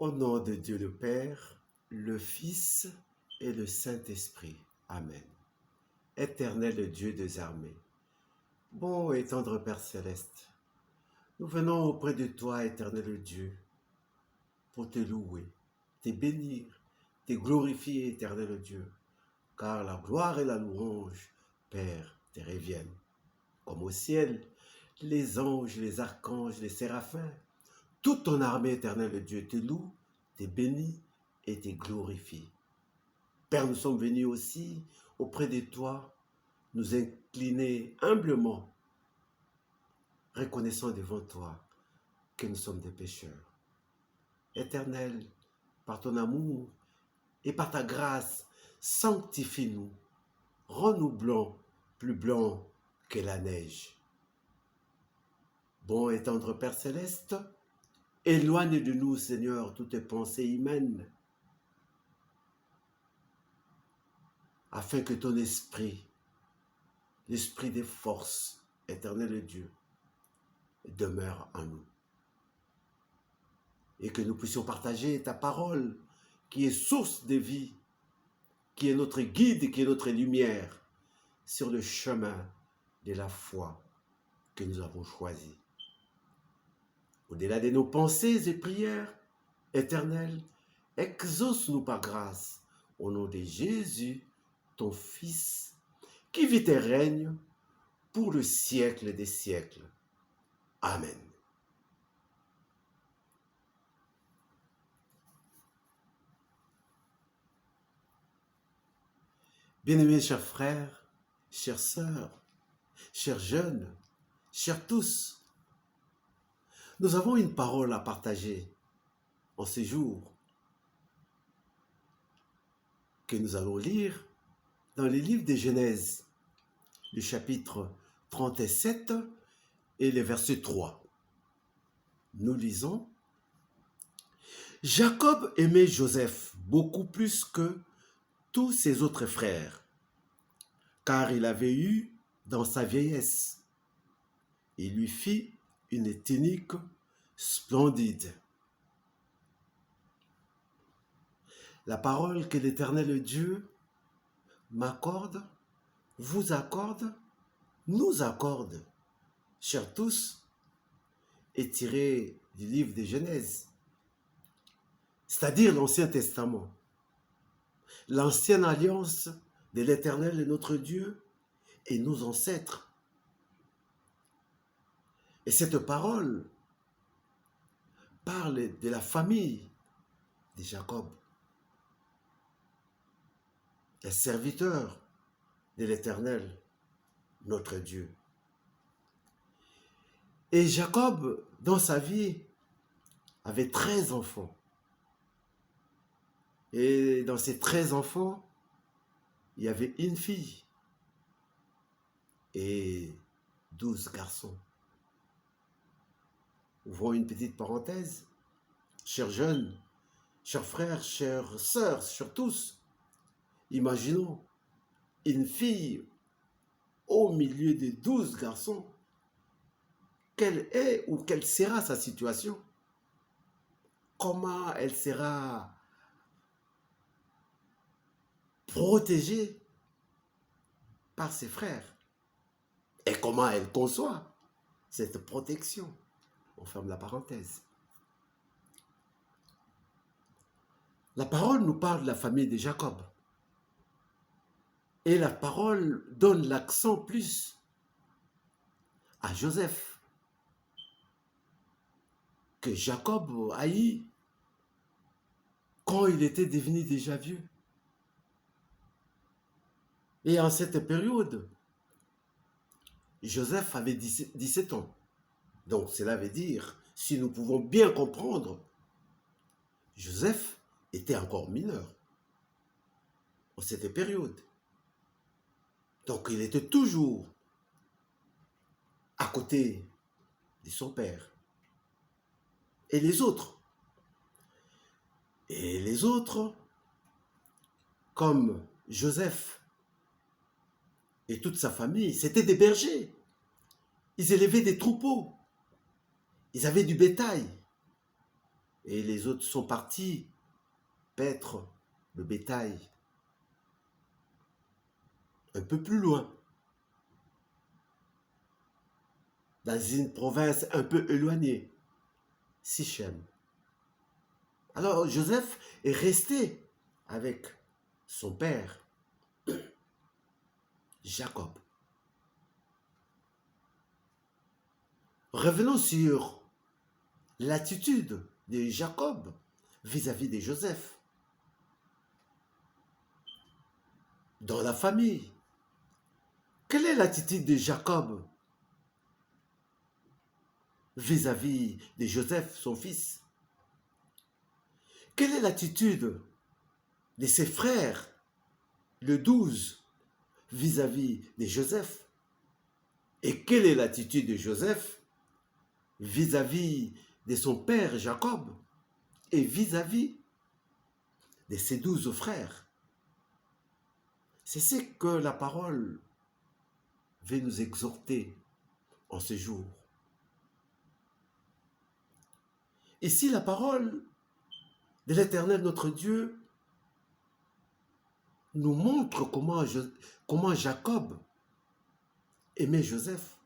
Au nom de Dieu le Père, le Fils et le Saint-Esprit. Amen. Éternel Dieu des armées, bon et tendre Père céleste, nous venons auprès de toi, éternel Dieu, pour te louer, te bénir, te glorifier, éternel Dieu, car la gloire et la louange, Père, te reviennent. Comme au ciel, les anges, les archanges, les séraphins, toute ton armée, éternel Dieu, te loue, te bénit et te glorifie. Père, nous sommes venus aussi auprès de toi, nous incliner humblement, reconnaissant devant toi que nous sommes des pécheurs. Éternel, par ton amour et par ta grâce, sanctifie-nous, rends-nous blancs, plus blancs que la neige. Bon et tendre Père céleste, éloigne de nous, Seigneur, toutes pensées humaines, afin que ton esprit, l'esprit des forces, éternel Dieu, demeure en nous. Et que nous puissions partager ta parole, qui est source de vie, qui est notre guide, qui est notre lumière, sur le chemin de la foi que nous avons choisi. Au-delà de nos pensées et prières, éternel, exauce-nous par grâce, au nom de Jésus, ton Fils, qui vit et règne pour le siècle des siècles. Amen. Bien-aimés chers frères, chères sœurs, chers jeunes, chers tous, nous avons une parole à partager en ces jours que nous allons lire dans les livres de Genèse, le chapitre 37 et le verset 3. Nous lisons: Jacob aimait Joseph beaucoup plus que tous ses autres frères, car il avait eu dans sa vieillesse. Il lui fit une tunique splendide. La parole que l'Éternel Dieu m'accorde, vous accorde, nous accorde, chers tous, est tirée du livre de Genèse, c'est-à-dire l'Ancien Testament, l'ancienne alliance de l'Éternel notre Dieu et nos ancêtres. Et cette parole parle de la famille de Jacob, les serviteurs de l'Éternel, notre Dieu. Et Jacob, dans sa vie, avait 13 enfants. Et dans ces 13 enfants, il y avait une fille et 12 garçons. Ouvrons une petite parenthèse. Chers jeunes, chers frères, chères sœurs, chers tous, imaginons une fille au milieu de 12 garçons. Quelle est ou quelle sera sa situation? Comment elle sera protégée par ses frères? Et comment elle conçoit cette protection? On ferme la parenthèse. La parole nous parle de la famille de Jacob. Et la parole donne l'accent plus à Joseph, que Jacob haït quand il était devenu déjà vieux. Et en cette période, Joseph avait 17 ans. Donc cela veut dire, si nous pouvons bien comprendre, Joseph était encore mineur en cette période. Donc il était toujours à côté de son père. Et les autres, comme Joseph et toute sa famille, c'étaient des bergers. Ils élevaient des troupeaux. Ils avaient du bétail. et les autres sont partis paître le bétail un peu plus loin, dans une province un peu éloignée, Sichem. Alors Joseph est resté avec son père, Jacob. Revenons sur l'attitude de Jacob vis-à-vis de Joseph. Dans la famille, quelle est l'attitude de Jacob vis-à-vis de Joseph, son fils? Quelle est l'attitude de ses frères, le 12, vis-à-vis de Joseph? Et quelle est l'attitude de Joseph vis-à-vis de son père Jacob et vis-à-vis de ses 12 frères? C'est ce que la parole veut nous exhorter en ce jour. Ici, la parole de l'Éternel notre Dieu nous montre comment Jacob aimait Joseph.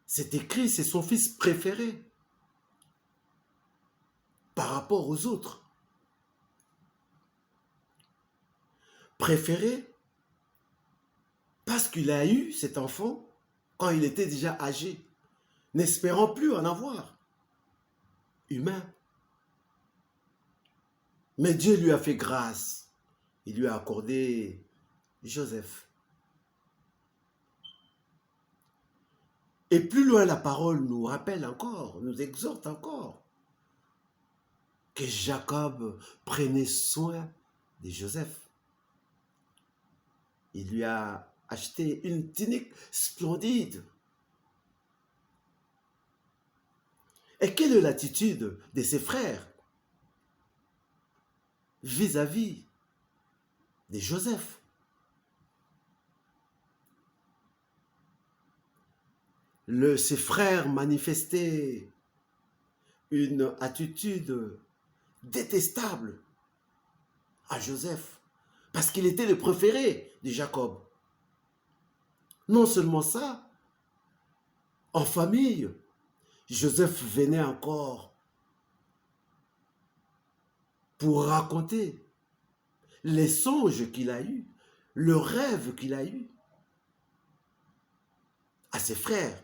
C'est écrit, c'est son fils préféré par rapport aux autres. Préféré parce qu'il a eu cet enfant quand il était déjà âgé, n'espérant plus en avoir. Humain. Mais Dieu lui a fait grâce. Il lui a accordé Joseph. Et plus loin, la parole nous rappelle encore, nous exhorte encore, que Jacob prenait soin de Joseph. Il lui a acheté une tunique splendide. Et quelle est l'attitude de ses frères vis-à-vis de Joseph? Ses frères manifestaient une attitude détestable à Joseph, parce qu'il était le préféré de Jacob. Non seulement ça, en famille, Joseph venait encore pour raconter les songes qu'il a eus, le rêve qu'il a eu à ses frères,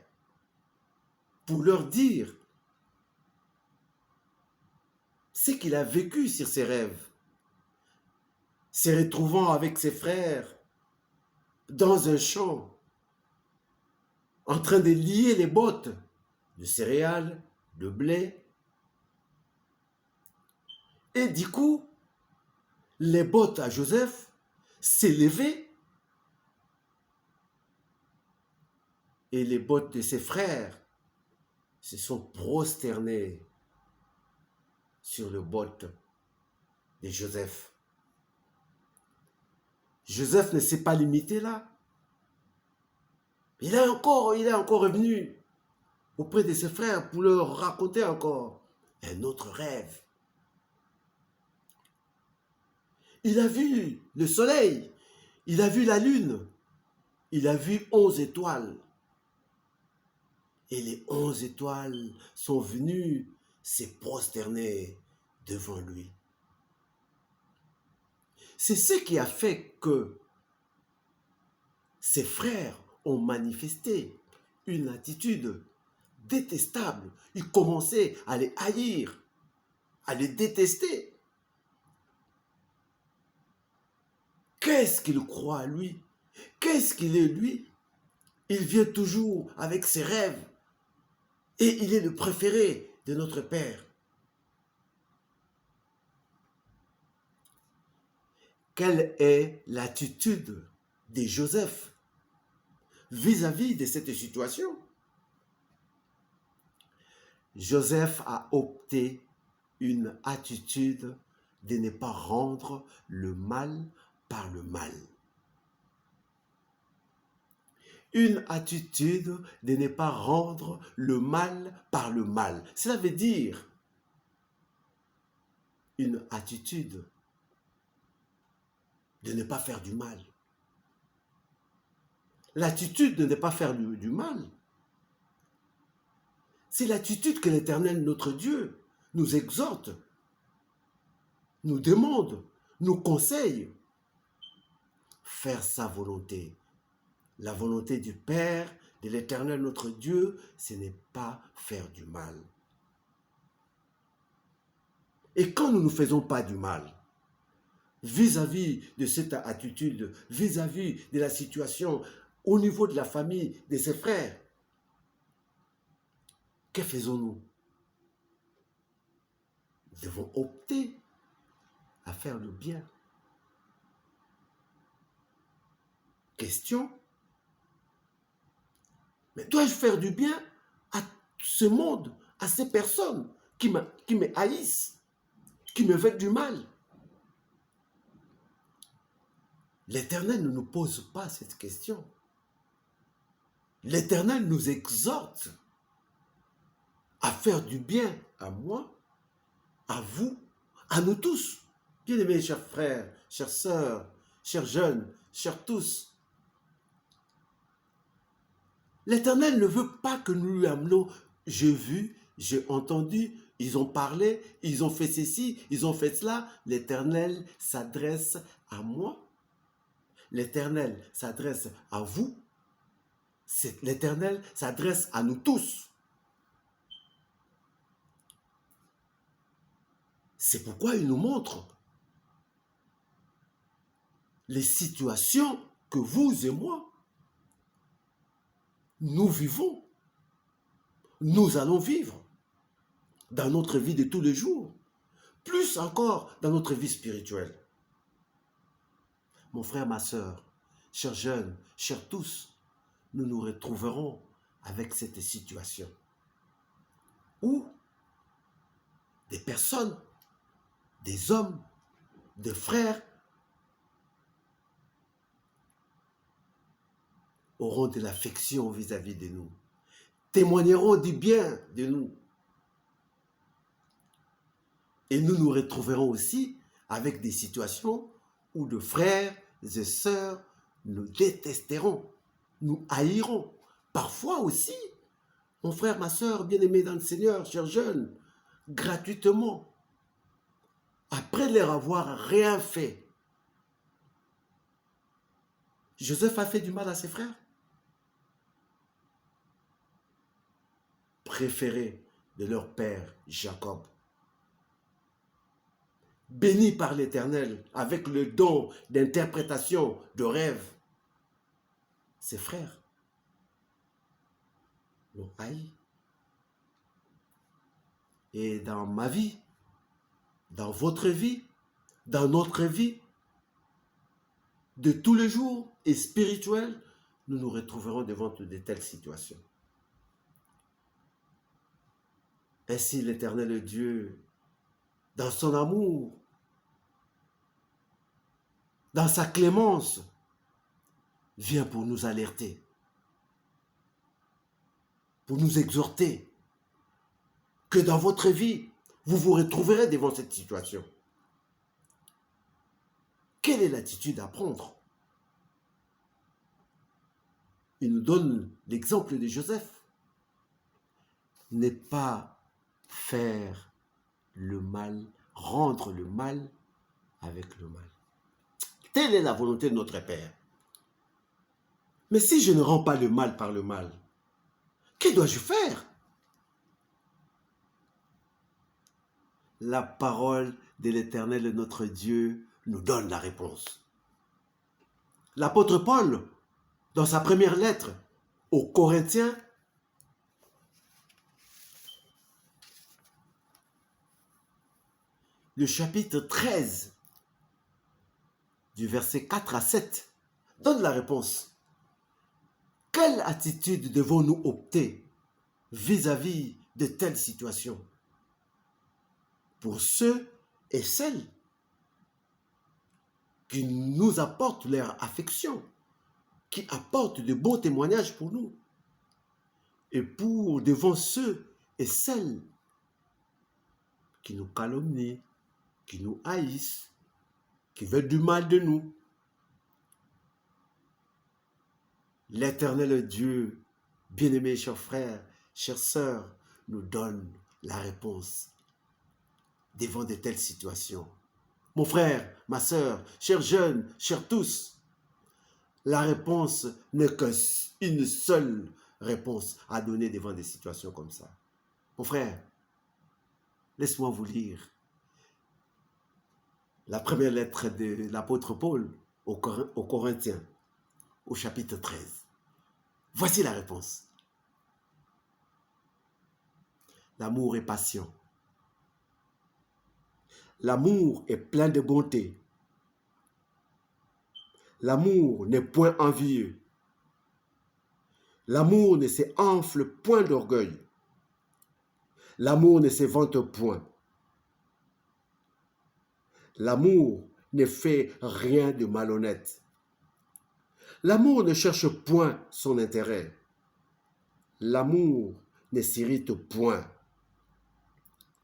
pour leur dire ce qu'il a vécu sur ses rêves, se retrouvant avec ses frères dans un champ, en train de lier les bottes de céréales, de blé. Et du coup, les bottes à Joseph s'élevaient et les bottes de ses frères se sont prosternées sur les bottes de Joseph. Joseph ne s'est pas limité là. Il est encore revenu auprès de ses frères pour leur raconter encore un autre rêve. Il a vu le soleil, il a vu la lune, il a vu 11 étoiles. Et les 11 étoiles sont venues se prosterner devant lui. C'est ce qui a fait que ses frères ont manifesté une attitude détestable. Ils commençaient à les haïr, à les détester. Qu'est-ce qu'il croit à lui? Qu'est-ce qu'il est lui? Il vient toujours avec ses rêves et il est le préféré de notre Père. Quelle est l'attitude de Joseph vis-à-vis de cette situation? Joseph a opté une attitude de ne pas rendre le mal par le mal. Une attitude de ne pas rendre le mal par le mal. Cela veut dire une attitude de ne pas faire du mal. L'attitude de ne pas faire du mal, c'est l'attitude que l'Éternel, notre Dieu, nous exhorte, nous demande, nous conseille. Faire sa volonté. La volonté du Père, de l'Éternel, notre Dieu, ce n'est pas faire du mal. Et quand nous ne faisons pas du mal, vis-à-vis de cette attitude, vis-à-vis de la situation, au niveau de la famille, de ses frères, que faisons-nous? Nous devons opter à faire le bien. Question, mais dois-je faire du bien à ce monde, à ces personnes qui me haïssent, qui me veulent du mal? L'Éternel ne nous pose pas cette question. L'Éternel nous exhorte à faire du bien à moi, à vous, à nous tous. Bien-aimés, chers frères, chères sœurs, chers jeunes, chers tous. L'Éternel ne veut pas que nous lui amenions « j'ai vu, j'ai entendu, ils ont parlé, ils ont fait ceci, ils ont fait cela ». L'Éternel s'adresse à moi. L'Éternel s'adresse à vous. L'Éternel s'adresse à nous tous. C'est pourquoi il nous montre les situations que vous et moi, nous vivons, nous allons vivre dans notre vie de tous les jours, plus encore dans notre vie spirituelle. Mon frère, ma sœur, chers jeunes, chers tous, nous nous retrouverons avec cette situation où des personnes, des hommes, des frères auront de l'affection vis-à-vis de nous, témoigneront du bien de nous. Et nous nous retrouverons aussi avec des situations où de frères et sœurs nous détesteront, nous haïront. Parfois aussi, mon frère, ma sœur, bien-aimés dans le Seigneur, chers jeunes, gratuitement, après leur avoir rien fait. Joseph a fait du mal à ses frères. Préféré de leur père Jacob. Béni par l'Éternel avec le don d'interprétation de rêves. Ses frères l'ont haï. Et dans ma vie, dans votre vie, dans notre vie, de tous les jours et spirituelle, nous nous retrouverons devant de telles situations. Ainsi l'Éternel Dieu, dans son amour, dans sa clémence, vient pour nous alerter, pour nous exhorter, que dans votre vie, vous vous retrouverez devant cette situation. Quelle est l'attitude à prendre? Il nous donne l'exemple de Joseph. Ne pas faire le mal, rendre le mal avec le mal. Telle est la volonté de notre Père. Mais si je ne rends pas le mal par le mal, que dois-je faire? La parole de l'Éternel, notre Dieu, nous donne la réponse. L'apôtre Paul, dans sa première lettre aux Corinthiens, le chapitre 13, du verset 4 à 7, donne la réponse. Quelle attitude devons-nous opter vis-à-vis de telles situations? Pour ceux et celles qui nous apportent leur affection, qui apporte de bons témoignages pour nous et pour devant ceux et celles qui nous calomnient, qui nous haïssent, qui veulent du mal de nous. L'Éternel Dieu, bien-aimés, chers frères, chères sœurs, nous donne la réponse devant de telles situations. Mon frère, ma sœur, chers jeunes, chers tous, la réponse n'est qu'une seule réponse à donner devant des situations comme ça. Mon frère, laisse-moi vous lire la première lettre de l'apôtre Paul aux Corinthiens, au chapitre 13. Voici la réponse. L'amour est patient. L'amour est plein de bonté. L'amour n'est point envieux. L'amour ne s'enfle point d'orgueil. L'amour ne se vante point. L'amour ne fait rien de malhonnête. L'amour ne cherche point son intérêt. L'amour ne s'irrite point.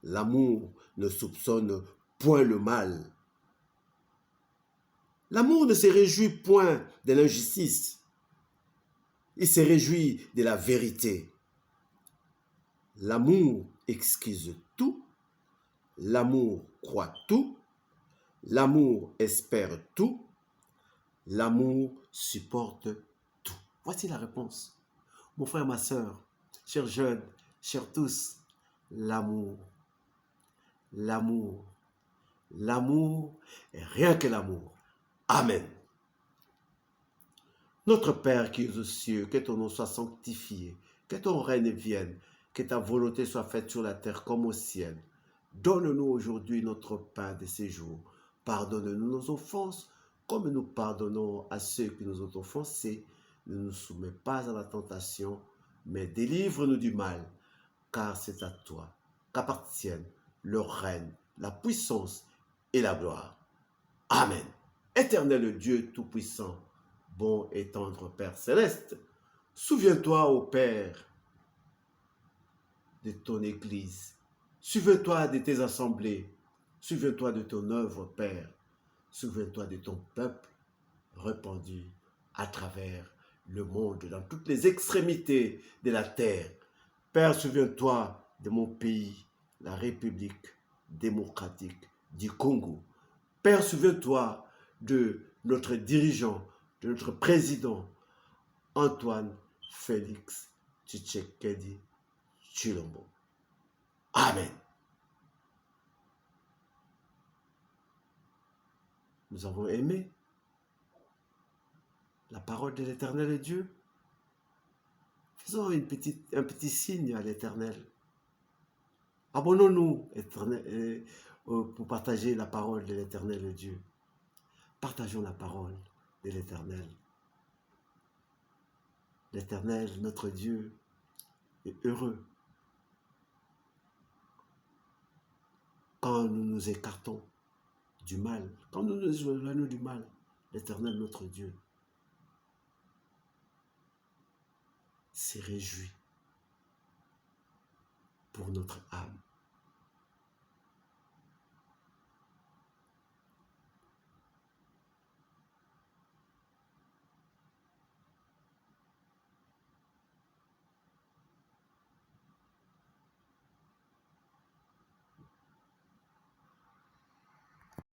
L'amour ne soupçonne point le mal. L'amour ne se réjouit point de l'injustice. Il se réjouit de la vérité. L'amour excuse tout. L'amour croit tout. L'amour espère tout. L'amour supporte tout. Voici la réponse. Mon frère, ma sœur, chers jeunes, chers tous, l'amour. L'amour. L'amour et rien que l'amour. Amen. Notre Père qui es aux cieux, que ton nom soit sanctifié, que ton règne vienne, que ta volonté soit faite sur la terre comme au ciel. Donne-nous aujourd'hui notre pain de ces jours. Pardonne-nous nos offenses, comme nous pardonnons à ceux qui nous ont offensés. Ne nous soumets pas à la tentation, mais délivre-nous du mal, car c'est à toi qu'appartiennent le règne, la puissance et la gloire. Amen. Éternel Dieu Tout-Puissant, bon et tendre Père Céleste, souviens-toi, ô Père, de ton Église. Souviens-toi de tes assemblées. Souviens-toi de ton œuvre, Père. Souviens-toi de ton peuple répandu à travers le monde, dans toutes les extrémités de la terre. Père, souviens-toi de mon pays, la République démocratique du Congo. Père, souviens-toi de notre dirigeant, de notre président, Antoine Félix Tshisekedi Tshilombo. Amen. Nous avons aimé la parole de l'Éternel Dieu. Faisons un petit signe à l'Éternel. Abonnons-nous pour partager la parole de l'Éternel Dieu. Partageons la parole de l'Éternel. L'Éternel, notre Dieu, est heureux quand nous nous écartons du mal, quand nous nous éloignons du mal. L'Éternel, notre Dieu, s'est réjoui pour notre âme.